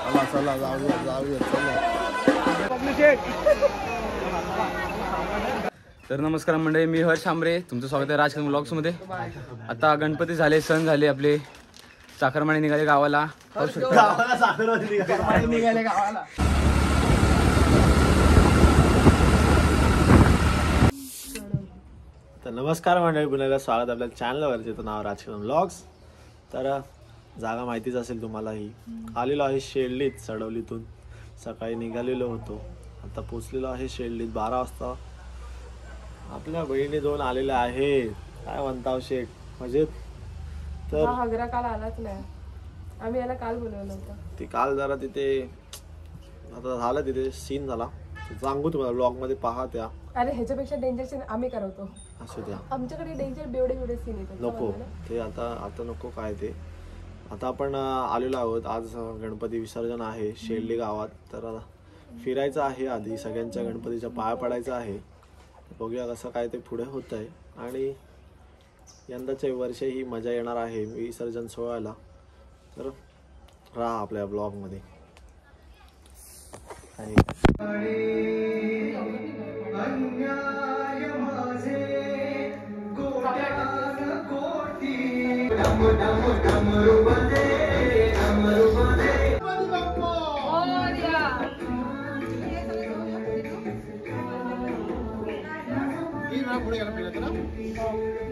चला जाऊया चला. तर नमस्कार मंडळी, मी हर्ष शांबरे, तुमचं स्वागत आहे राजकारण ब्लॉग्समध्ये. आता गणपती झाले, सण झाले आपले, चाकरमाने निघाले गावाला. निघाले गावाला. तर नमस्कार मंडळी, पुन्हा स्वागत आपल्या चॅनलवर, ज्याचं नाव राजकारण ब्लॉग्स. तर जागा माहितीच असेल तुम्हाला. ही आलेलो आहे शेळलीत, सडवलीतून. सकाळी निघालेलो होतो, आता पोचलेलो आहे शेळलीत 12 वाजता. आपल्या बहिणी दोन आलेल्या आहेत. काय म्हणताव शेठ, मजेत? तर हगरा काल आलाच नाही, आम्ही याला काल बोलवलं होतं. ती काल जरा तिथे आता झालं, तिथे सीन झाला, सांगू तुम्हाला ब्लॉग मध्ये पहा. त्या अरे ह्याच्यापेक्षा डेंजर सीन आम्ही करवतो. असू द्या, आमच्याकडे डेंजर बेवडे सीन येतात. नको ते, आता नको. काय ते, आता आपण आलेलो आहोत. आज गणपती विसर्जन आहे शेळली गावात. तर फिरायचं आहे, आधी सगळ्यांच्या गणपतीच्या पाया पडायचं आहे. बघूया कसं काय ते पुढे होत आहे. आणि यंदाच्या वर्षी ही मजा येणार आहे विसर्जन सोहळ्याला. तर राहा आपल्या ब्लॉगमध्ये.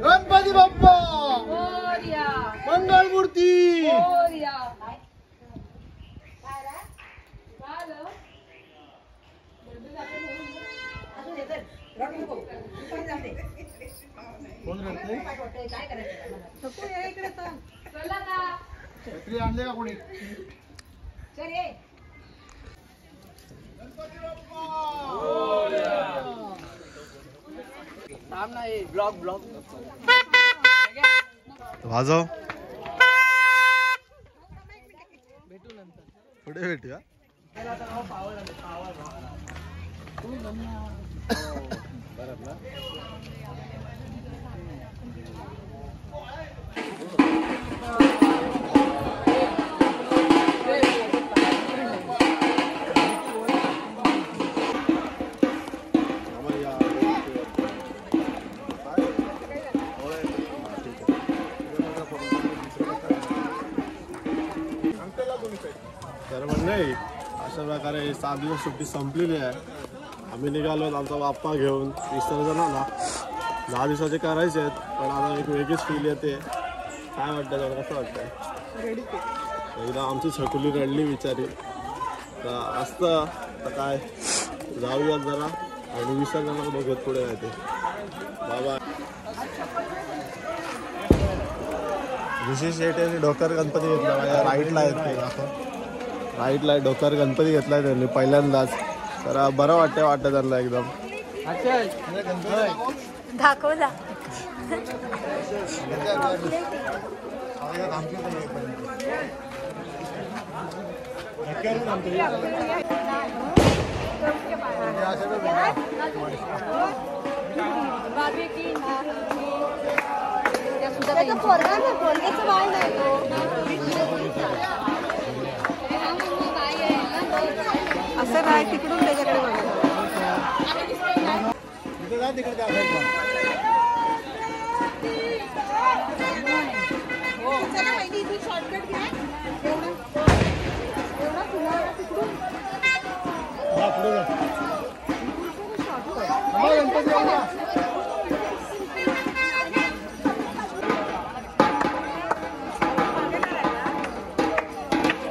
गणपती बाप्पा मंगल मूर्ती. छत्री आणले का कोणी? वाजव, पुढे भेटूया. तर नाही, अशा प्रकारे 7 दिवस सुट्टी संपलेली आहे. आम्ही निघालो आमचा बाप्पा घेऊन विसर्जनाला. 10 दिवसाचे करायचे आहेत, पण आता एक वेगळीच फील येते. काय वाटतं तुला, कसं वाटतंय? एकदा आमची छकुली रडली बिचारी. तर असतं तर काय, जाऊयात जरा आणि विसर्जनाला बघत पुढे राहते. बाबा विशेष शेट्याने डोकर गणपती घेतला. माझ्या राईटला आहेत ते, राईटला डोकर गणपती घेतलाय त्यांनी पहिल्यांदाच. तर बरं वाटतं त्यांना एकदम. दाखव जा. असं नाही, तिकडून त्याच्याकडे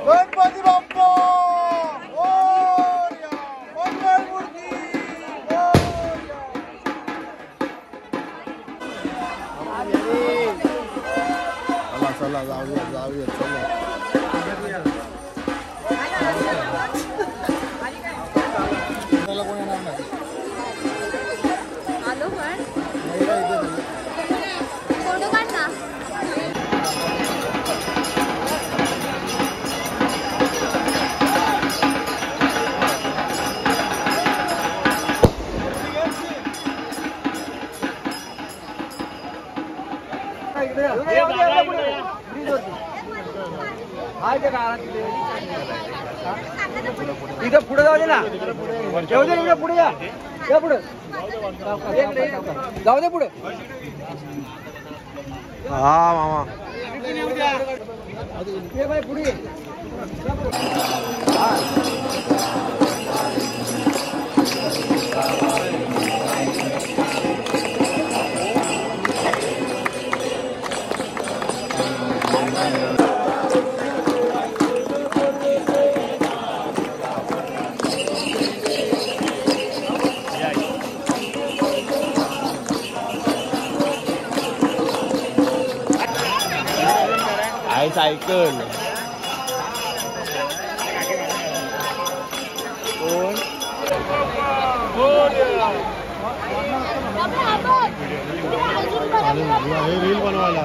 गणपती बाप्पा मंगल मूर्ती. चला जाऊया चला. कोण येणार नाही. आलो पण फोटो काढ ना. हाय ते इथं पुढे जाऊ दे ना, जाऊ दे इकडे पुढे या पुढे जाऊ दे पुढे. हा मामा ये बाई पुढे ये. आई सायकल रील बनवायला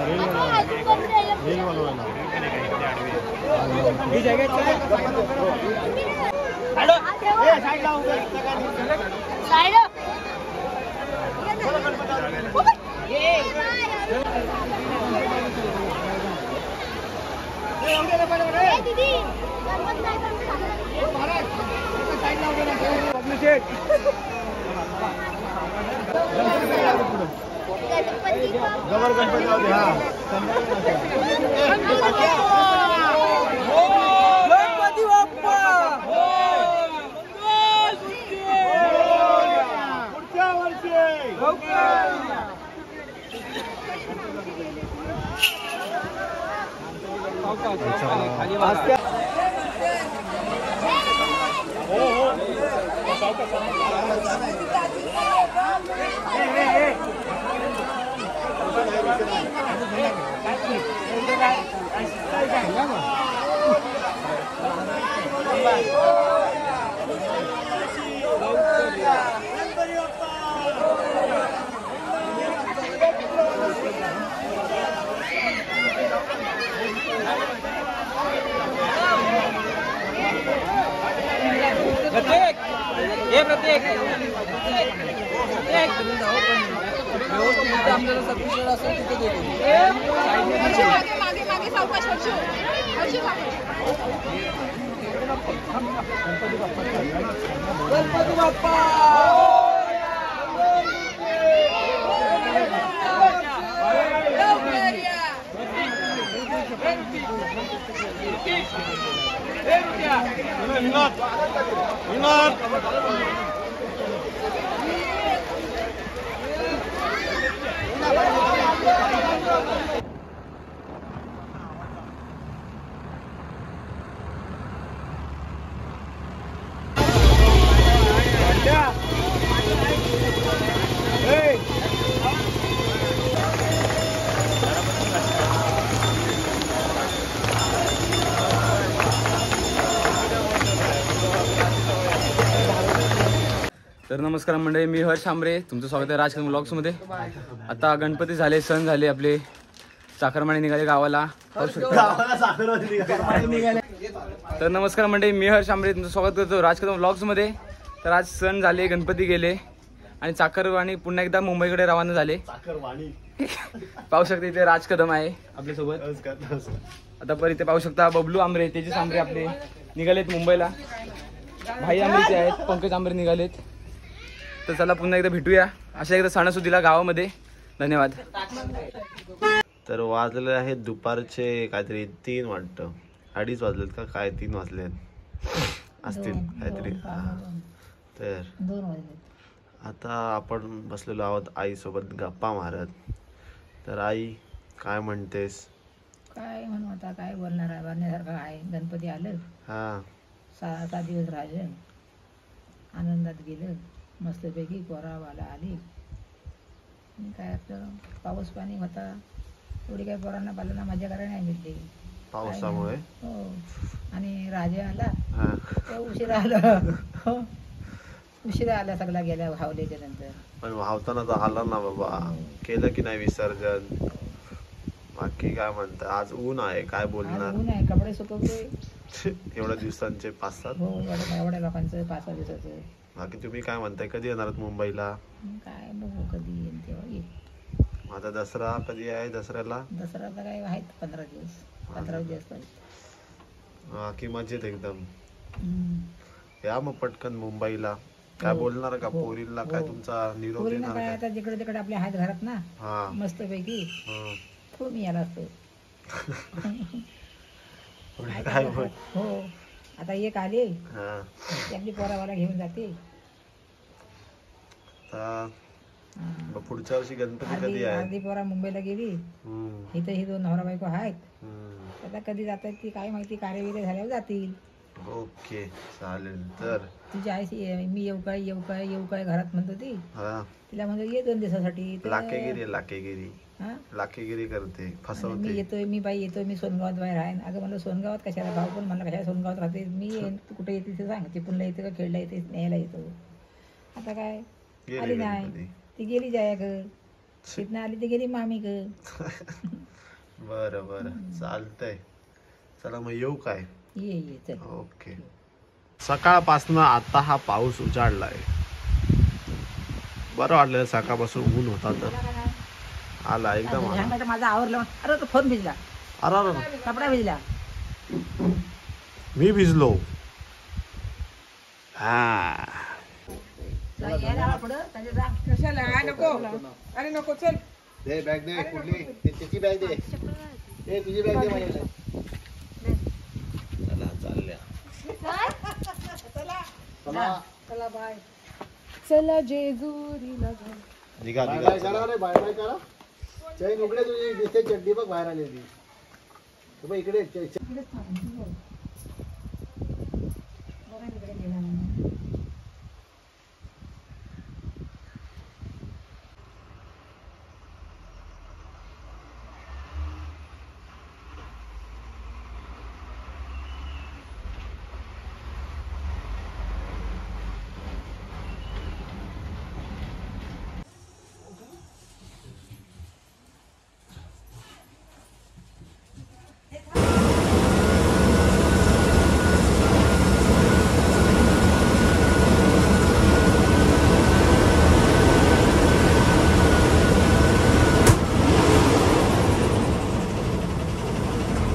गवर गणपती जाऊ दे. हा गणपती बाप्पा पुढच्या वर्षी प्रत्येक गणपती बाप्पा तर नमस्कार मंडळी, मी हर्ष शामरे, तुमचं स्वागत आहे राजकदम व्लॉग्समध्ये. आता गणपती झाले, सण झाले, आपले चाकरमाने निघाले गावाला. तर नमस्कार मंडळी, मी हर्ष शामरे, तुमचं स्वागत करतो राजकदम व्लॉग्समध्ये. तर आज सण झाले, गणपती गेले आणि चाकरवाणी पुन्हा एकदा मुंबईकडे रवाना झाले. पाहू शकता इथे राजकदम आहे आपल्यासोबत. आता पर इथे पाहू शकता बबलू आंबरे, तेजस आंबरे आपले निघालेत मुंबईला. भाई आंबरेचे आहेत, पंकज आंबरे निघालेत. तर चला पुन्हा एकदा भेटूया अशा एकदा सणासुदीला गावामध्ये. धन्यवाद. तर वाजलेले आहेत दुपारचे काहीतरी 3 वाटतं, 2:30 वाजलेत का काय, 3 वाजलेत असतील काहीतरी. तर आता आपण बसलेलो आहोत आईसोबत गप्पा मारत. तर आई काय म्हणतेस? काय म्हणू आता, काय बोलणार आहे, बोलण्यासारखं आहे. गणपती आलं, हा 6-7 दिवस राहिलं, आनंदात गेलं मस्तपैकी. पोरावाला आली आणि काय आपलं पाऊस पाणी होता, एवढी काय पोरांना पालांना मजा करायला नाही भेटली पावसामुळे. हो, आणि राजा आला हा ते उशिरा आलं. हो, उशिरा आला सगळा गेल्या भावल्याच्या नंतर. पण वाहताना तर आला ना बाबा, केलं की नाही विसर्जन? बाकी काय म्हणता, आज ऊन आहे, काय बोलणार. ऊन आहे, कपडे सुकवते एवढ्या दिवसांचे 5-7. हो, एवढ्या लोकांचं 5-6 दिवसाचं. बाकी तुम्ही काय म्हणताय, कधी येणार मुंबईला? काय बघू कधी येईल तेव्हा येईल. आता दसरा कधी आहे? दसऱ्याला दसऱ्याला काय आहेत 15 दिवस, 15 दिवस पाहिजे. बाकी मजेत एकदम. या मग पटकन मुंबईला. काय बोलणार का पोरीला? काय तुमचा निरोप पोरीनं देणार काय काय? आता जिकडे तिकडे आपले आहेत घरात ना हा मस्त पैकी हा. तो मी याला असतो. पुढे काय बोल? हो आता एक आले हा. ती आपली पोरावाला घेऊन जाते. आता मग पुढच्या वर्षी गणपती कधी अर्धी आहे? अर्धी पोरा मुंबईला गेली. इथं ही 2 नवरा बायको आहेत. आता कधी जातात ती काय माहिती, कार्यविधी झाल्यावर जातील. ओके चालेल. तर तुझी आई मी येऊ काय घरात म्हणतो ती. हा तिला म्हणतो ये 2 दिवसासाठी. तर लाकेगिरी हा? लाकेगिरी करते, मी फसवते. येतोय मी सोनगावात बाहेर आहे. अगं म्हणलं सोनगावात कशाला? भाऊ पण म्हणलं कशाला सोनगावात राहते. मी येईन, तू कुठे येते ते सांग. चिपळूणला येते का खेळला येते न्यायला येतो. आता काय गेली आली नाही गणपती. ती गेली जाया ग. तिथनं आली ती गेली मामी ग. बरं बरं चालतंय. चला मग येऊ काय? ये चल. ओके. सकाळपासनं आता हा पाऊस उजाडलाय. बरं वाटलं सकाळपासून ऊन होता तर आला एकदम आला. झांगाचं माझा आवरलं. अरे तो फोन भिजला, अरे कपडा भिजला. मी भिजलो. हा यायला पुढं त्याच्या जा. कशाला नको. अरे नको चल. दे बॅग दे. कुठली? त्याची बॅग दे. ए तुझी बॅग दे मला. चला चालल्या. चला बाय. चला जेजुरीला जाऊ. निघा बाय निघा बाय करा रे. बाय बाय करा. चैन उघडे तुझी दिसते चड्डी बघ बाहेर आली ती. बघ इकडे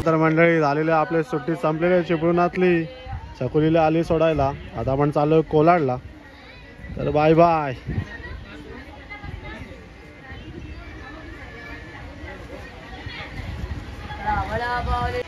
तर मंडळी झालेली आपली सुट्टी संपलेली आहे चिपळूणातली. छकुलीला आली सोडायला. आता आपण चालू कोलाडला. तर बाय बाय. रावळा बावले